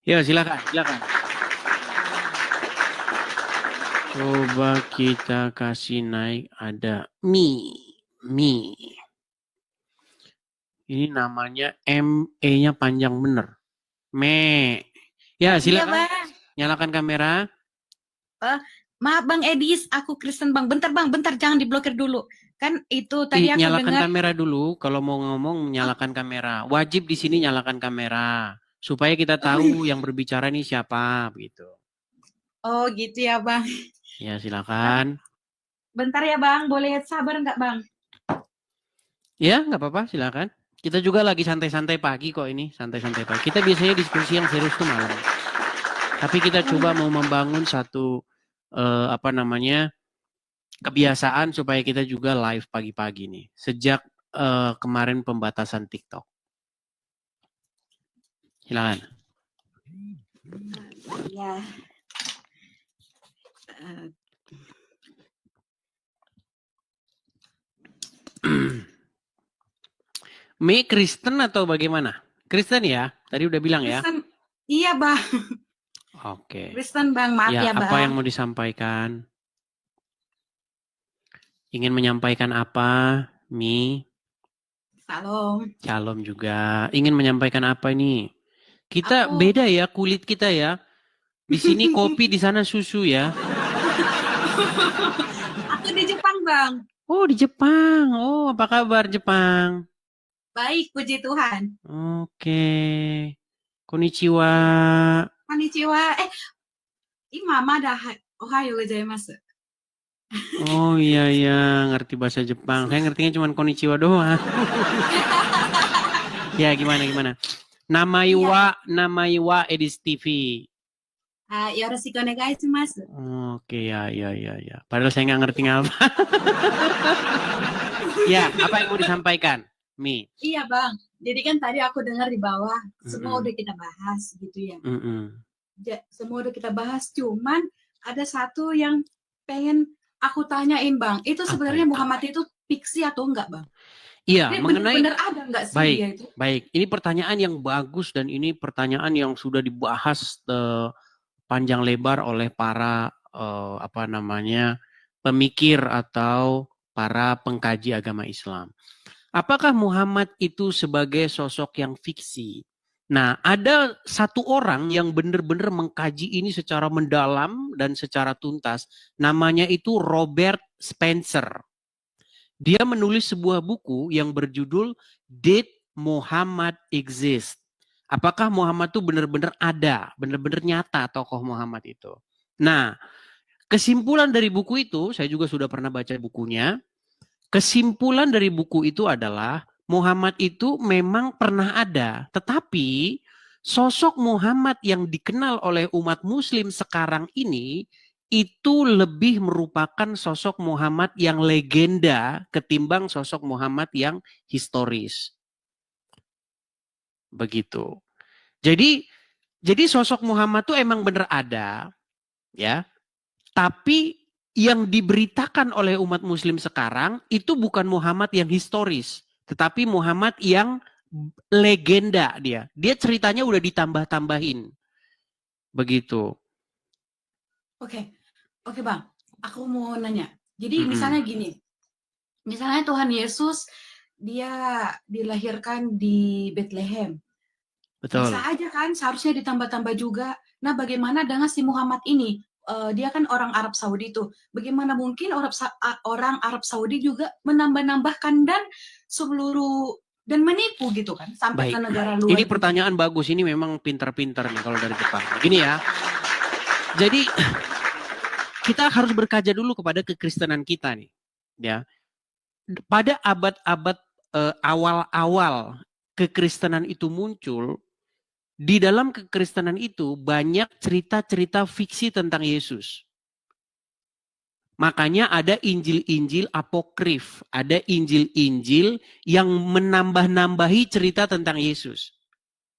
Ya, silakan, silakan. Coba kita kasih naik ada Mi. Ini namanya ME-nya panjang bener. Me. Ya, Iya silakan. bang. Nyalakan kamera. Eh, maaf bang Edis, aku Kristen bang. Bentar jangan diblokir dulu. Kan itu tadi aku Nyalakan dengar. kamera dulu. Kalau mau ngomong, Oh, nyalakan kamera. Wajib di sini nyalakan kamera. Supaya kita oh, iya. tahu yang berbicara nih siapa, begitu. Oh gitu ya bang. Ya, Eh, silakan. bentar ya bang, boleh sabar nggak bang? Ya, nggak apa-apa, silakan. Kita juga lagi santai-santai pagi kok ini, santai-santai pagi. Kita biasanya diskusi yang serius tuh malam. Tapi kita Oh coba iya. mau membangun satu apa namanya kebiasaan supaya kita juga live pagi-pagi nih. Sejak kemarin pembatasan TikTok. Silakan. Ya. Eh, Mei Kristen atau bagaimana? Kristen ya? Tadi udah bilang ya. Kristen, iya bang. Oke. Kristen bang, maaf Ya, ya apa bang. yang mau disampaikan? Ingin menyampaikan apa, Mi? Salam. Shalom juga. Ingin menyampaikan apa ini? Kita Aku, beda ya kulit kita ya. Di sini kopi, di sana susu ya. aku di Jepang bang. Oh, di Jepang. Oh, apa kabar Jepang? Baik, puji Tuhan. Oke. Konnichiwa. Konnichiwa. Mama dah. Ohayo gozaimasu. Oh iya iya, ngerti bahasa Jepang. Saya ngertinya cuma konnichiwa doang. Ya, gimana gimana? Iya. Namaiwa Edis TV. Yoroshiku onegaishimasu. Oke, ya ya ya ya. Padahal saya nggak ngerti apa. Ya, apa yang mau disampaikan? Mi. Iya bang. Jadi kan tadi aku dengar di bawah semua Mm-mm. udah kita bahas gitu ya. Mm-mm. Semua udah kita bahas. Cuman ada satu yang pengen aku tanyain bang. Itu Apa sebenarnya itu? Muhammad itu fiksi atau enggak bang? Iya, Ini mengenai bener-bener ada enggak sih baik, dia itu? baik. Ini pertanyaan yang bagus dan ini pertanyaan yang sudah dibahas panjang lebar oleh para apa namanya pemikir atau para pengkaji agama Islam. Apakah Muhammad itu sebagai sosok yang fiksi? Nah, ada satu orang yang benar-benar mengkaji ini secara mendalam dan secara tuntas. Namanya itu Robert Spencer. Dia menulis sebuah buku yang berjudul Did Muhammad Exist? Apakah Muhammad itu benar-benar ada, benar-benar nyata tokoh Muhammad itu? Nah, kesimpulan dari buku itu, saya juga sudah pernah baca bukunya. Kesimpulan dari buku itu adalah Muhammad itu memang pernah ada, tetapi sosok Muhammad yang dikenal oleh umat muslim sekarang ini itu lebih merupakan sosok Muhammad yang legenda ketimbang sosok Muhammad yang historis. Begitu. Jadi sosok Muhammad tuh emang bener ada, ya. Tapi yang diberitakan oleh umat muslim sekarang itu bukan Muhammad yang historis, tetapi Muhammad yang legenda dia. Dia ceritanya udah ditambah-tambahin. Begitu. Oke, oke bang. Aku mau nanya. Jadi Mm-mm. misalnya gini. Misalnya Tuhan Yesus dia dilahirkan di Bethlehem. Bisa Betul. aja kan seharusnya ditambah-tambah juga. Nah, bagaimana dengan si Muhammad ini? Dia kan orang Arab Saudi tuh. Bagaimana mungkin orang Arab Saudi juga menambah-nambahkan dan seluruh dan menipu gitu kan sampai ke Baik. negara Ini luar juga. pertanyaan bagus. Ini memang pintar-pintar nih kalau dari Jepang. Gini ya. Jadi kita harus berkaca dulu kepada kekristenan kita nih. Ya. Pada abad-abad awal-awal kekristenan itu muncul, di dalam kekristenan itu banyak cerita-cerita fiksi tentang Yesus. Makanya ada Injil-Injil apokrif, ada Injil-Injil yang menambah-nambahi cerita tentang Yesus.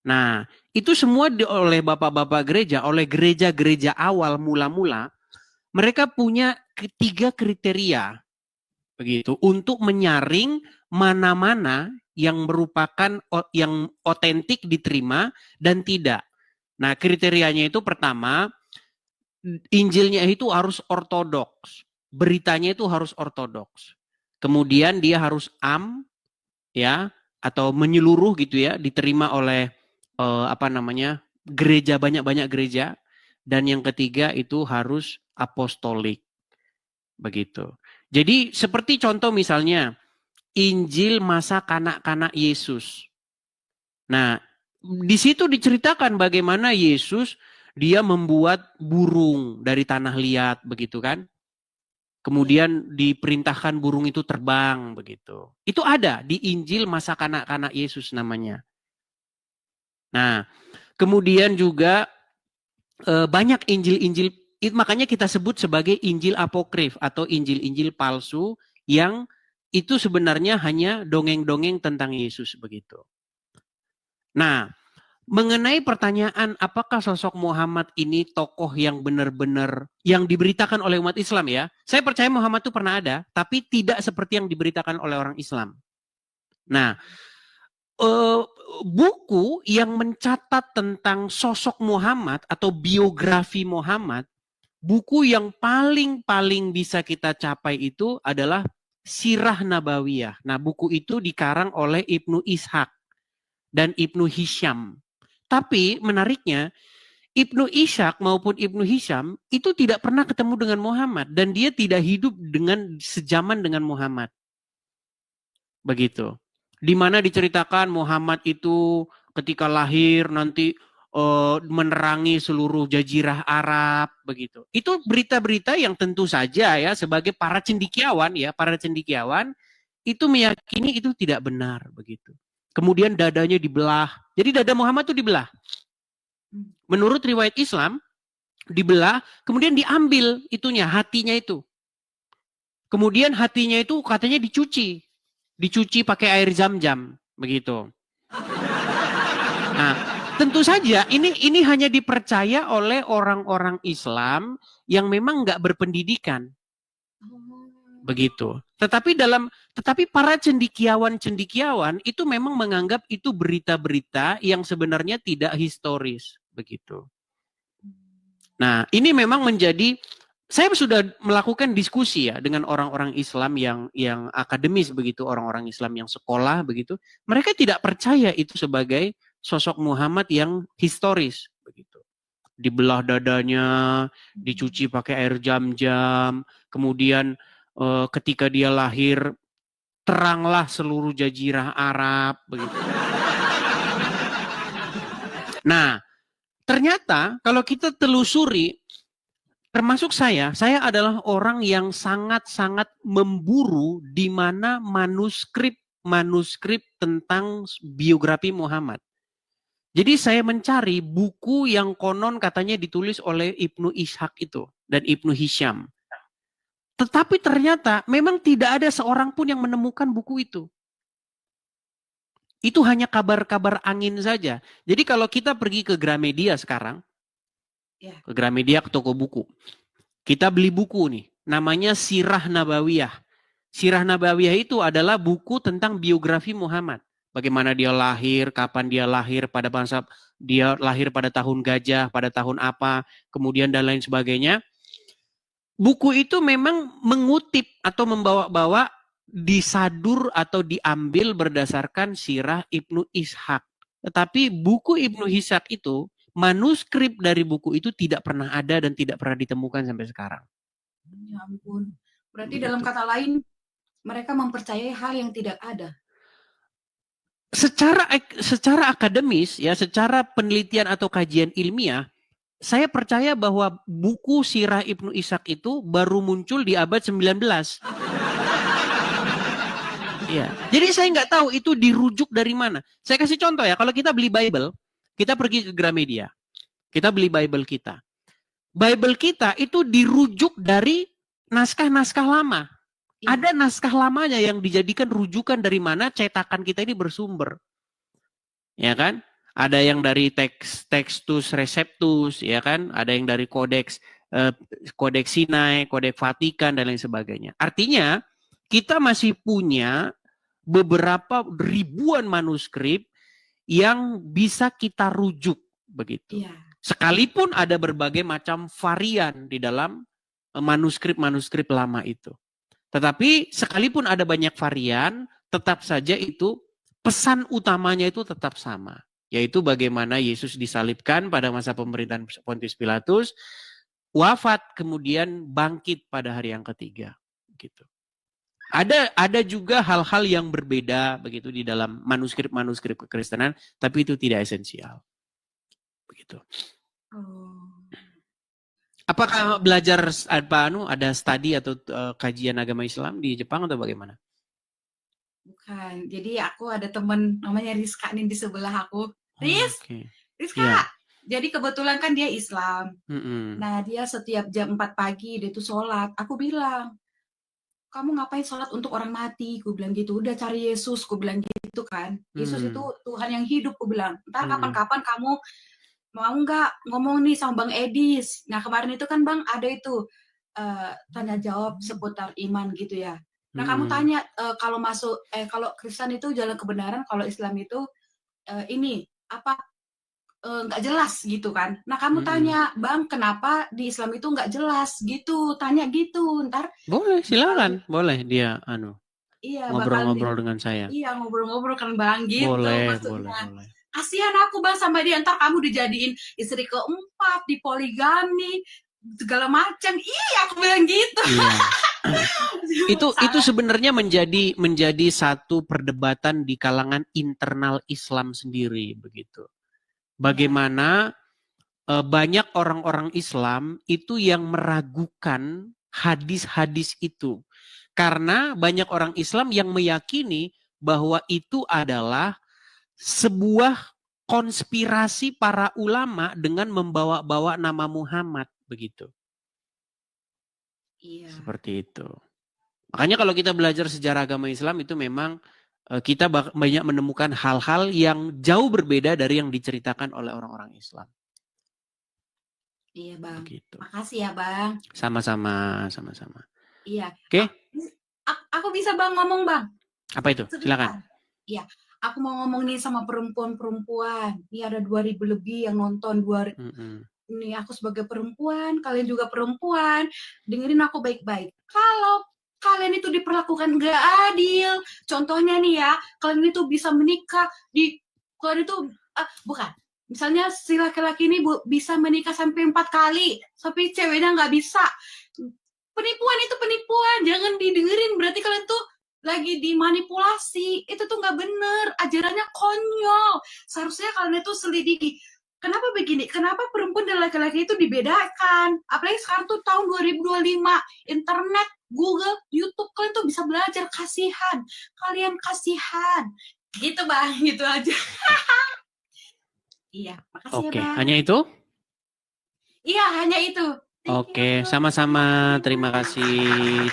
Nah, itu semua oleh bapak-bapak gereja, oleh gereja-gereja awal mula-mula, mereka punya tiga kriteria begitu untuk menyaring mana-mana yang merupakan yang otentik diterima dan tidak. Nah, kriterianya itu pertama, Injilnya itu harus ortodoks. Beritanya itu harus ortodoks. Kemudian dia harus ya, atau menyeluruh gitu ya, diterima oleh gereja, banyak-banyak gereja. Dan yang ketiga itu harus apostolik. Begitu. Jadi seperti contoh misalnya Injil masa kanak-kanak Yesus. Nah, di situ diceritakan bagaimana Yesus dia membuat burung dari tanah liat begitu kan. Kemudian diperintahkan burung itu terbang begitu. Itu ada di Injil masa kanak-kanak Yesus namanya. Nah, kemudian juga banyak Injil-Injil, makanya kita sebut sebagai Injil apokrif atau Injil-Injil palsu yang itu sebenarnya hanya dongeng-dongeng tentang Yesus begitu. Nah, mengenai pertanyaan apakah sosok Muhammad ini tokoh yang benar-benar yang diberitakan oleh umat Islam ya. Saya percaya Muhammad itu pernah ada, tapi tidak seperti yang diberitakan oleh orang Islam. Nah, buku yang mencatat tentang sosok Muhammad atau biografi Muhammad, buku yang paling bisa kita capai itu adalah Sirah Nabawiyah. Nah, buku itu dikarang oleh Ibnu Ishaq dan Ibnu Hisham. Tapi menariknya, Ibnu Ishaq maupun Ibnu Hisham itu tidak pernah ketemu dengan Muhammad dan dia tidak hidup dengan sejaman dengan Muhammad. Begitu. Di mana diceritakan Muhammad itu ketika lahir nanti menerangi seluruh jazirah Arab begitu. Itu berita-berita yang tentu saja ya sebagai para cendekiawan itu meyakini itu tidak benar begitu. Kemudian dadanya dibelah. Jadi dada Muhammad itu dibelah. Menurut riwayat Islam, dibelah, kemudian diambil itunya, hatinya itu. Kemudian hatinya itu katanya dicuci. Dicuci pakai air zam-zam, begitu. Nah, tentu saja ini hanya dipercaya oleh orang-orang Islam yang memang nggak berpendidikan. Begitu. Tetapi para cendekiawan itu memang menganggap itu berita-berita yang sebenarnya tidak historis, begitu. Nah, ini memang menjadi, saya sudah melakukan diskusi ya dengan orang-orang Islam yang akademis begitu, orang-orang Islam yang sekolah begitu. Mereka tidak percaya itu sebagai sosok Muhammad yang historis begitu. Dibelah dadanya, dicuci pakai air zam-zam, kemudian ketika dia lahir teranglah seluruh jazirah Arab begitu. Nah, ternyata kalau kita telusuri, termasuk saya adalah orang yang sangat-sangat memburu di mana manuskrip tentang biografi Muhammad. Jadi saya mencari buku yang konon katanya ditulis oleh Ibnu Ishaq itu dan Ibnu Hisham. Tetapi ternyata memang tidak ada seorang pun yang menemukan buku itu. Itu hanya kabar-kabar angin saja. Jadi kalau kita pergi ke Gramedia sekarang, ke Gramedia, ke toko buku, kita beli buku nih, namanya Sirah Nabawiyah. Sirah Nabawiyah itu adalah buku tentang biografi Muhammad. Bagaimana dia lahir, kapan dia lahir, pada bangsa dia lahir pada tahun gajah, pada tahun apa, kemudian dan lain sebagainya. Buku itu memang mengutip atau membawa-bawa disadur atau diambil berdasarkan sirah Ibnu Ishaq. Tetapi buku Ibnu Ishaq itu, manuskrip dari buku itu tidak pernah ada dan tidak pernah ditemukan sampai sekarang. Ya ampun. Berarti dalam kata lain, mereka mempercayai hal yang tidak ada. Secara akademis, ya, secara penelitian atau kajian ilmiah, saya percaya bahwa buku Sirah Ibnu Ishaq itu baru muncul di abad 19. Ya. Jadi saya nggak tahu itu dirujuk dari mana. Saya kasih contoh ya, kalau kita beli Bible, kita pergi ke Gramedia, kita beli Bible kita. Bible kita itu dirujuk dari naskah-naskah lama. Ya. Ada naskah lamanya yang dijadikan rujukan dari mana cetakan kita ini bersumber. Ya kan? Ada yang dari Textus Receptus, ya kan? Ada yang dari Kodeks Sinai, Kodeks Vatikan, dan lain sebagainya. Artinya, kita masih punya beberapa ribuan manuskrip yang bisa kita rujuk, begitu. Ya. Sekalipun ada berbagai macam varian di dalam manuskrip-manuskrip lama itu. Tetapi sekalipun ada banyak varian, tetap saja itu pesan utamanya itu tetap sama. Yaitu bagaimana Yesus disalibkan pada masa pemerintahan Pontius Pilatus, wafat kemudian bangkit pada hari yang ketiga. Gitu. Ada juga hal-hal yang berbeda begitu di dalam manuskrip-manuskrip kekristenan, tapi itu tidak esensial. Begitu. Apakah belajar ada studi atau kajian agama Islam di Jepang atau bagaimana? Bukan. Jadi aku ada temen namanya Rizka nih di sebelah aku. Rizka. Yeah. Jadi kebetulan kan dia Islam. Nah, dia setiap jam 4 pagi dia tuh sholat. Aku bilang, kamu ngapain sholat untuk orang mati? Aku bilang gitu. Udah cari Yesus, aku bilang gitu kan. Yesus itu Tuhan yang hidup, aku bilang. Ntar kapan-kapan kamu mau nggak ngomong nih sama Bang Edis. Nah, kemarin itu kan Bang ada itu tanya jawab seputar iman gitu ya. Nah, kamu tanya kalau masuk kalau Kristen itu jalan kebenaran, kalau Islam itu ini apa nggak jelas gitu kan. Nah, kamu tanya, Bang, kenapa di Islam itu nggak jelas gitu? Tanya gitu. Ntar boleh, silakan. Boleh dia iya, ngobrol-ngobrol dengan saya. Iya, ngobrol-ngobrol kan Bang gitu boleh, maksudnya. Boleh. Kasihan aku Bang sama dia, ntar kamu dijadiin istri keempat, dipoligami, segala macam. Iya, aku bilang gitu. Iya. itu sebenarnya menjadi satu perdebatan di kalangan internal Islam sendiri begitu. Bagaimana banyak orang-orang Islam itu yang meragukan hadis-hadis itu. Karena banyak orang Islam yang meyakini bahwa itu adalah sebuah konspirasi para ulama dengan membawa-bawa nama Muhammad begitu. Iya. Seperti itu. Makanya kalau kita belajar sejarah agama Islam itu memang kita banyak menemukan hal-hal yang jauh berbeda dari yang diceritakan oleh orang-orang Islam. Iya Bang. Begitu. Makasih ya Bang. Sama-sama. Iya. Oke. Aku bisa Bang ngomong Bang. Apa itu? Silakan. Iya. Aku mau ngomong nih sama perempuan-perempuan. Ini ada 2.000 lebih yang nonton. Nih aku sebagai perempuan, kalian juga perempuan. Dengerin aku baik-baik. Kalau kalian itu diperlakukan gak adil, contohnya nih ya, kalian itu bisa menikah kalian itu bukan. Misalnya si laki-laki ini bisa menikah sampai 4 kali, tapi ceweknya nggak bisa. Penipuan itu penipuan, jangan didengerin. Berarti kalian tuh lagi dimanipulasi. Itu tuh nggak bener, ajarannya konyol. Seharusnya kalian itu selidiki. Kenapa begini? Kenapa perempuan dan laki-laki itu dibedakan? Apalagi sekarang tuh tahun 2025, internet, Google, YouTube, kalian tuh bisa belajar. Kasihan, kalian kasihan. Gitu Bang, gitu aja. Iya, makasih ya Bang. Hanya itu? Iya, hanya itu. Oke, sama-sama. Terima kasih.